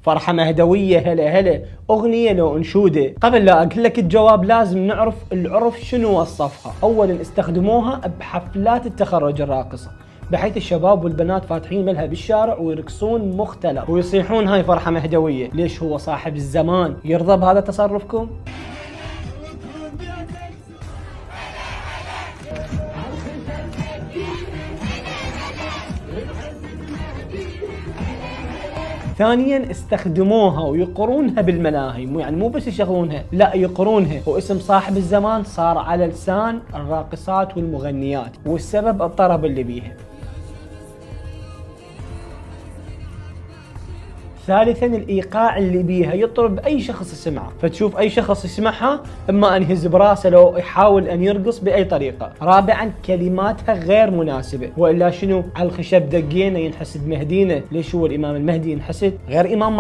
فرحة مهدوية، هلا هلا، أغنية لو أنشودة. قبل لا أقول لك الجواب لازم نعرف العرف شنو وصفها. أولا استخدموها بحفلات التخرج الراقصة، بحيث الشباب والبنات فاتحين ملها بالشارع ويرقصون مختلف ويصيحون هاي فرحة مهدوية. ليش؟ هو صاحب الزمان يرضى بهذا تصرفكم؟ ثانيا استخدموها ويقرونها بالملاهي، يعني مو بس يشغلونها، لا يقرونها، واسم صاحب الزمان صار على لسان الراقصات والمغنيات، والسبب الطرب اللي بيها. ثالثا الايقاع اللي بيها يطرب اي شخص يسمعه، فتشوف اي شخص يسمعها اما ان يهز براسه لو يحاول ان يرقص باي طريقه. رابعا كلماتها غير مناسبه، والا شنو؟ على الخشب دقينا ينحسد مهدينا. ليش هو الامام المهدي ينحسد؟ غير امام